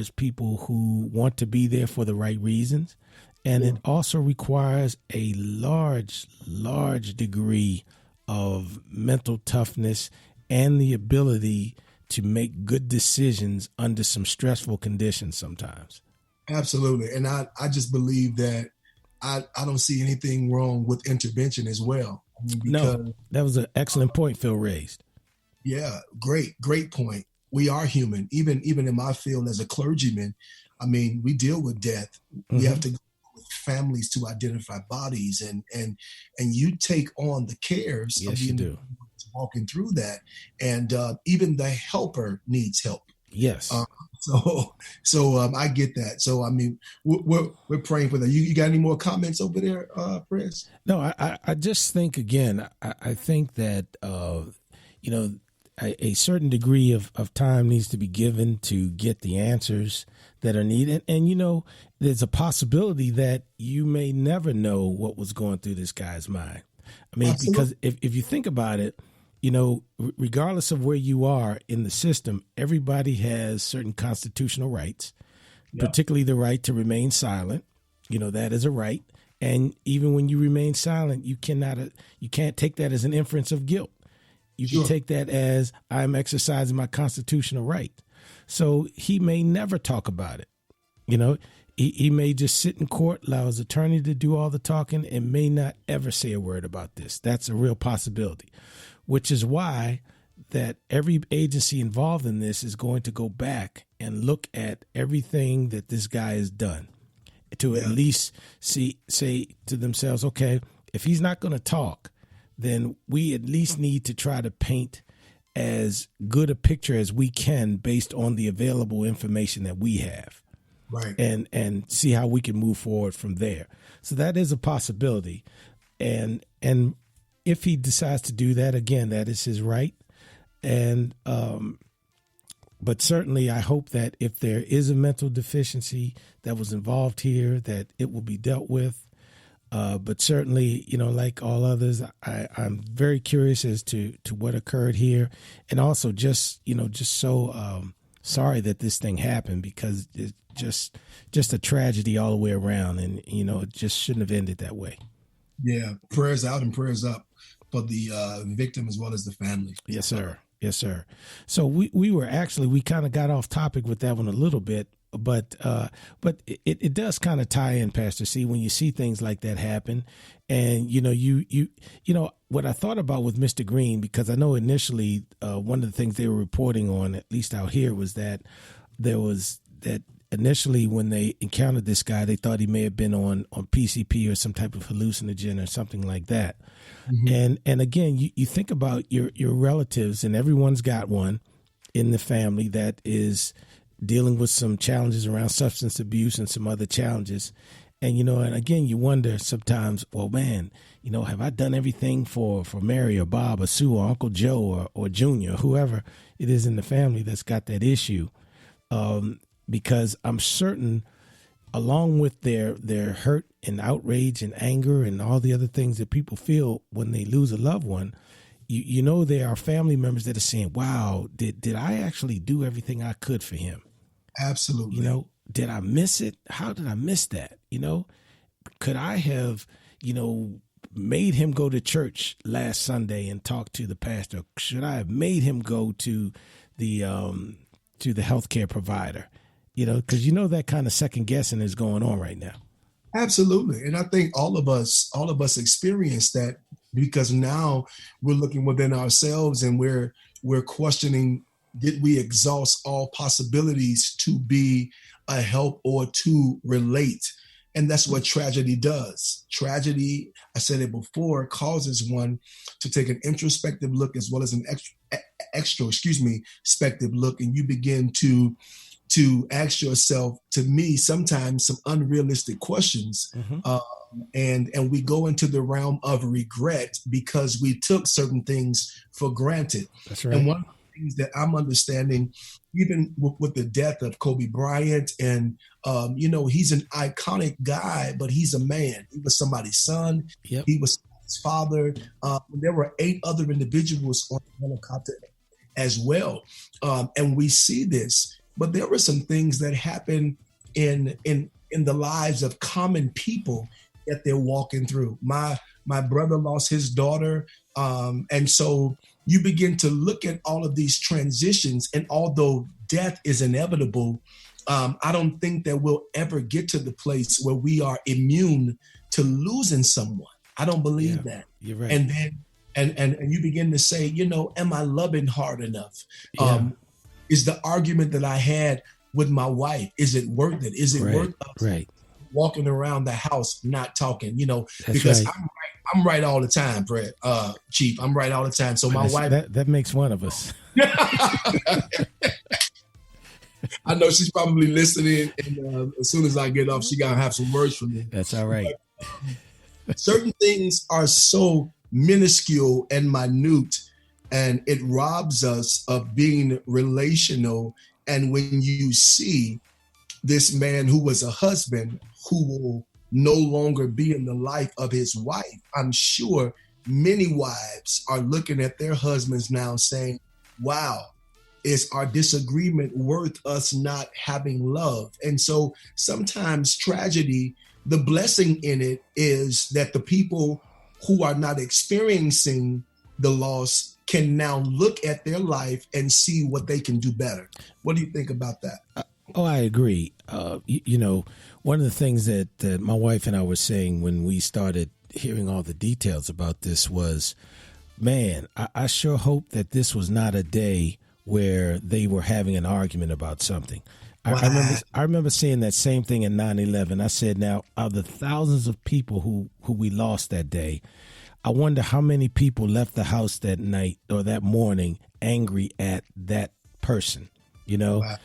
requires people who want to be there for the right reasons. And it also requires a large degree of mental toughness and the ability to make good decisions under some stressful conditions sometimes. Absolutely. And I just believe that I don't see anything wrong with intervention as well. I mean, because, no, that was an excellent point Phil raised. Yeah, great point. We are human. Even in my field as a clergyman, I mean, we deal with death. Mm-hmm. We have to go with families to identify bodies, and you take on the cares yes, of the individual walking through that, and even the helper needs help. Yes. So I get that. So I mean, we're praying for that. You got any more comments over there, Press? No, I just think again. I think that a certain degree of time needs to be given to get the answers that are needed. And there's a possibility that you may never know what was going through this guy's mind. I mean, Absolutely. Because if you think about it, regardless of where you are in the system, everybody has certain constitutional rights, particularly the right to remain silent. That is a right. And even when you remain silent, you can't take that as an inference of guilt. You can take that as I'm exercising my constitutional right. So he may never talk about it. He may just sit in court, allow his attorney to do all the talking, and may not ever say a word about this. That's a real possibility, which is why that every agency involved in this is going to go back and look at everything that this guy has done to at least say to themselves, okay, if he's not going to talk, then we at least need to try to paint as good a picture as we can based on the available information that we have. Right. And see how we can move forward from there. So that is a possibility. And if he decides to do that, again, that is his right. And but certainly I hope that if there is a mental deficiency that was involved here, that it will be dealt with. But certainly, like all others, I'm very curious as to what occurred here. And also just so sorry that this thing happened, because it's just a tragedy all the way around. And, it just shouldn't have ended that way. Yeah. Prayers out and prayers up for the victim as well as the family. Yes, sir. Yes, sir. So we kind of got off topic with that one a little bit. But it does kind of tie in, Pastor C, when you see things like that happen. And, what I thought about with Mr. Green, because I know initially one of the things they were reporting on, at least out here, was that there was that initially when they encountered this guy, they thought he may have been on PCP or some type of hallucinogen or something like that. Mm-hmm. And again, you think about your relatives, and everyone's got one in the family that is dealing with some challenges around substance abuse and some other challenges. And, and again, you wonder sometimes, well, man, have I done everything for Mary or Bob or Sue or Uncle Joe or Junior, whoever it is in the family that's got that issue? Because I'm certain, along with their hurt and outrage and anger and all the other things that people feel when they lose a loved one, there are family members that are saying, wow, did I actually do everything I could for him? Absolutely. Did I miss it? How did I miss that? Could I have, made him go to church last Sunday and talk to the pastor? Should I have made him go to the healthcare provider? Because that kind of second guessing is going on right now. Absolutely. And I think all of us experience that, because now we're looking within ourselves and we're questioning, did we exhaust all possibilities to be a help or to relate? And that's what tragedy does. Tragedy, I said it before, causes one to take an introspective look as well as an extrospective look. And you begin to ask yourself, to me, sometimes some unrealistic questions. Mm-hmm. And we go into the realm of regret because we took certain things for granted. That's right. And one of the things that I'm understanding, even with the death of Kobe Bryant, and he's an iconic guy, but he's a man. He was somebody's son. Yep. He was his father. There were 8 other individuals on the helicopter as well. And we see this. but there were some things that happen in the lives of common people that they're walking through. My brother lost his daughter, and so you begin to look at all of these transitions, and although death is inevitable, I don't think that we'll ever get to the place where we are immune to losing someone. I don't believe that. You're right. And then and you begin to say, am I loving hard enough? Yeah. Is the argument that I had with my wife, is it worth it? Is it worth us walking around the house not talking? That's because right. I'm right all the time, Brett, Chief. I'm right all the time. So my wife, that makes one of us. I know she's probably listening, and as soon as I get off, she gotta have some words for me. That's all right. But, certain things are so minuscule and minute, and it robs us of being relational. And when you see this man who was a husband who will no longer be in the life of his wife, I'm sure many wives are looking at their husbands now saying, wow, is our disagreement worth us not having love? And so sometimes tragedy, the blessing in it is that the people who are not experiencing the loss can now look at their life and see what they can do better. What do you think about that? I agree. One of the things that my wife and I were saying when we started hearing all the details about this was, man, I sure hope that this was not a day where they were having an argument about something. Wow. I remember saying that same thing in 9/11. I said, now, of the thousands of people who we lost that day, I wonder how many people left the house that night or that morning angry at that person, Wow.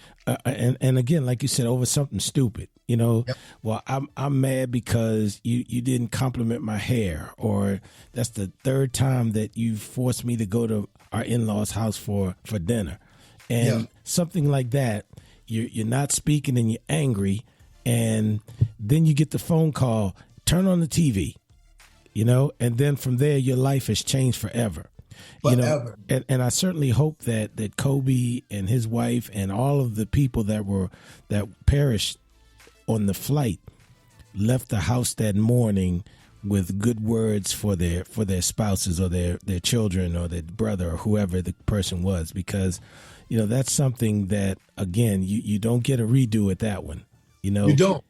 And again, like you said, over something stupid, Yep. Well, I'm mad because you didn't compliment my hair, or that's the third time that you forced me to go to our in-laws' house for dinner, and something like that. You're not speaking and you're angry, and then you get the phone call, turn on the TV, and then from there your life has changed forever. Forever. And I certainly hope that Kobe and his wife and all of the people that perished on the flight left the house that morning with good words for their spouses or their children or their brother or whoever the person was, because that's something that, again, you don't get a redo at that one. You don't.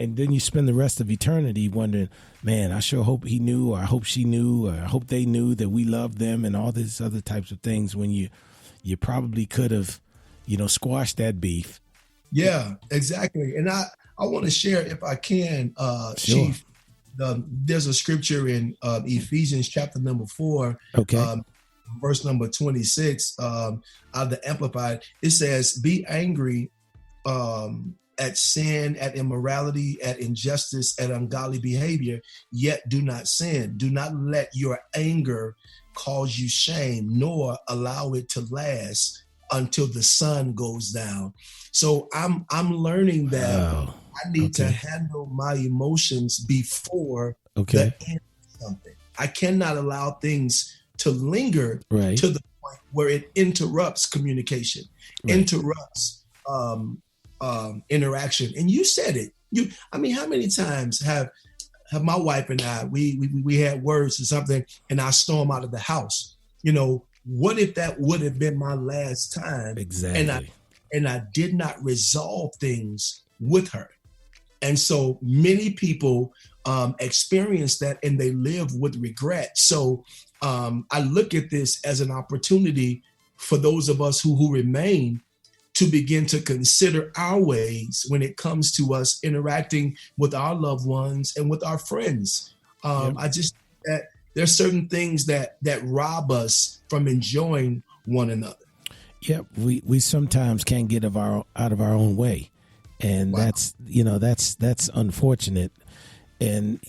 And then you spend the rest of eternity wondering, man, I sure hope he knew, or I hope she knew, or I hope they knew that we loved them, and all these other types of things, when you probably could have, squashed that beef. Yeah, exactly. And I want to share, if I can, Sure. Chief, there's a scripture in Ephesians chapter number 4, Okay. Verse number 26, out of the Amplified. It says, be angry at sin, at immorality, at injustice, at ungodly behavior, yet do not sin. Do not let your anger cause you shame, nor allow it to last until the sun goes down. So I'm learning that I need to handle my emotions before the end of something. I cannot allow things to linger to the point where it interrupts communication, interrupts interaction. And you said it. How many times have my wife and I, we had words or something, and I storm out of the house? What if that would have been my last time? Exactly. And I did not resolve things with her. And so many people experience that, and they live with regret. So I look at this as an opportunity for those of us who remain to begin to consider our ways when it comes to us interacting with our loved ones and with our friends. I just that there's certain things that rob us from enjoying one another. Yep, we sometimes can't get out of our own way, and that's unfortunate. And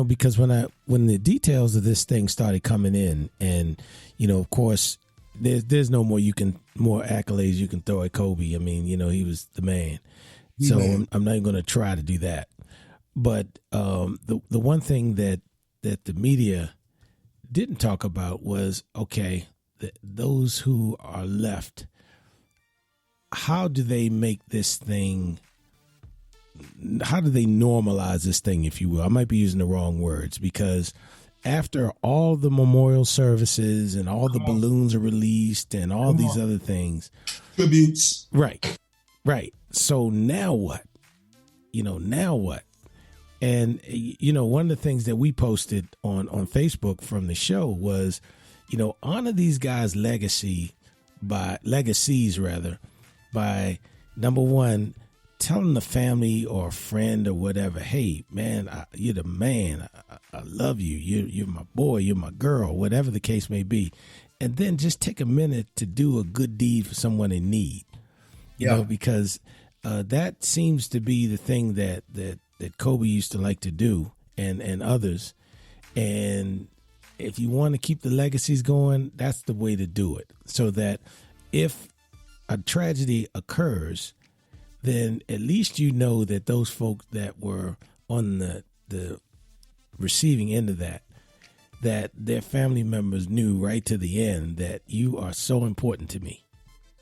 because when the details of this thing started coming in, and of course there's no more accolades you can throw at Kobe. I mean, he was the man. So I'm not even going to try to do that. But the one thing that the media didn't talk about was, okay, those who are left, how do they make this thing? How do they normalize this thing, if you will? I might be using the wrong words, because after all the memorial services and all the balloons are released and all these other things, tributes, right. So now what? Now what? And one of the things that we posted on Facebook from the show was, honor these guys' legacies by number one, telling the family or a friend or whatever, hey, man, you're the man. I love you. You're my boy. You're my girl, whatever the case may be. And then just take a minute to do a good deed for someone in need, you know, because that seems to be the thing that Kobe used to like to do and others. And if you want to keep the legacies going, that's the way to do it. So that if a tragedy occurs, then at least you know that those folks that were on the receiving end of that their family members knew right to the end that you are so important to me.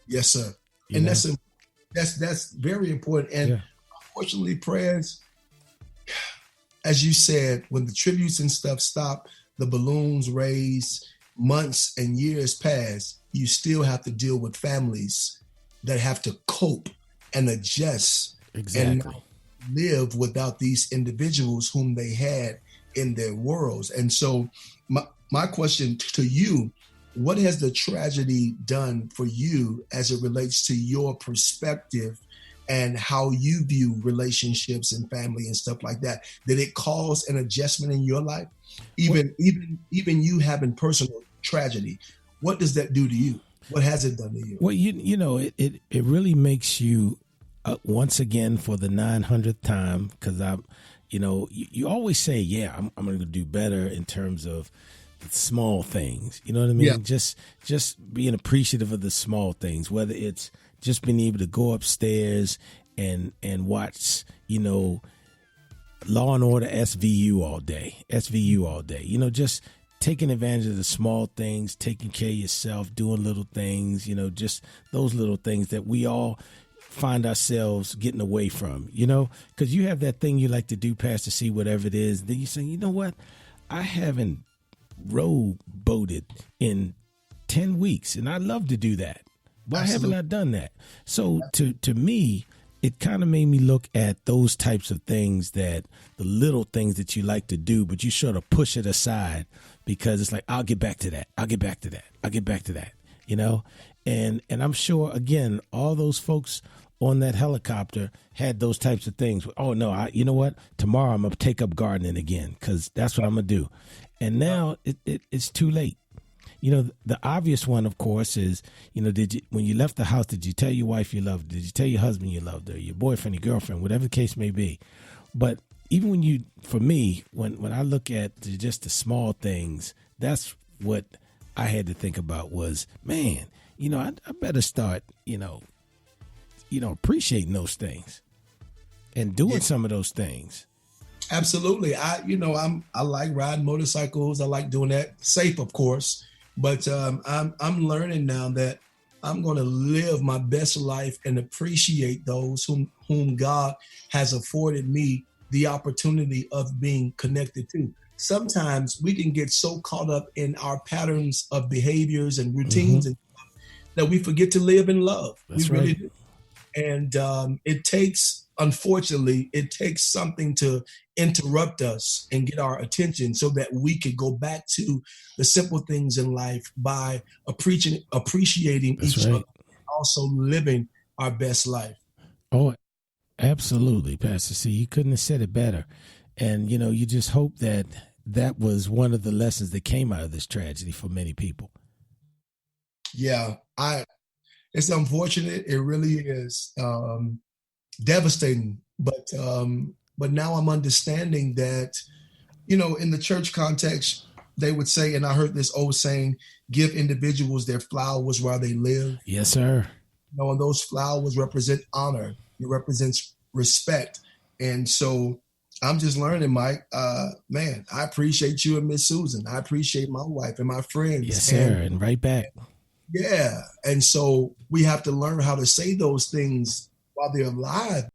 Yes, sir. And that's very important. And unfortunately, prayers, as you said, when the tributes and stuff stop, the balloons raised, months and years pass, you still have to deal with families that have to cope and adjust and live without these individuals whom they had in their worlds. And so my question to you, what has the tragedy done for you as it relates to your perspective and how you view relationships and family and stuff like that? Did it cause an adjustment in your life? Even you having personal tragedy, what does that do to you? What has it done to you? Well, it really makes you, once again, for the 900th time, because you always say, I'm going to do better in terms of the small things. You know what I mean? Yeah. Just being appreciative of the small things, whether it's just being able to go upstairs and watch, Law and Order SVU all day, just taking advantage of the small things, taking care of yourself, doing little things, just those little things that we all find ourselves getting away from, because you have that thing you like to do, Pastor C, whatever it is. Then you say, you know what? I haven't rowboated in 10 weeks, and I'd love to do that. Why haven't I done that? So to me, it kind of made me look at those types of things, that the little things that you like to do, but you sort of push it aside because it's like, I'll get back to that. And I'm sure, again, all those folks on that helicopter had those types of things. Oh, no, you know what? Tomorrow I'm going to take up gardening again because that's what I'm going to do. And now it's too late. The obvious one, of course, is, when you left the house, did you tell your wife you loved her? Did you tell your husband you loved her, your boyfriend, your girlfriend, whatever the case may be? But even for me, when I look at just the small things, that's what I had to think about was, man, I better start, appreciating those things and doing some of those things. Absolutely. I like riding motorcycles. I like doing that, safe, of course. But I'm learning now that I'm going to live my best life and appreciate those whom God has afforded me the opportunity of being connected to. Sometimes we can get so caught up in our patterns of behaviors and routines and that we forget to live in love. That's we really right. do. And unfortunately, it takes something to interrupt us and get our attention so that we could go back to the simple things in life by appreciating each other, and also living our best life. Oh, absolutely, Pastor C. You couldn't have said it better. And, you just hope that was one of the lessons that came out of this tragedy for many people. Yeah, it's unfortunate. It really is devastating. But now I'm understanding that, in the church context, they would say, and I heard this old saying, give individuals their flowers while they live. Yes, sir. And those flowers represent honor. It represents respect. And so I'm just learning, Mike, man, I appreciate you and Miss Susan. I appreciate my wife and my friends. Yes, sir. And right back. Yeah. And so we have to learn how to say those things while they're alive.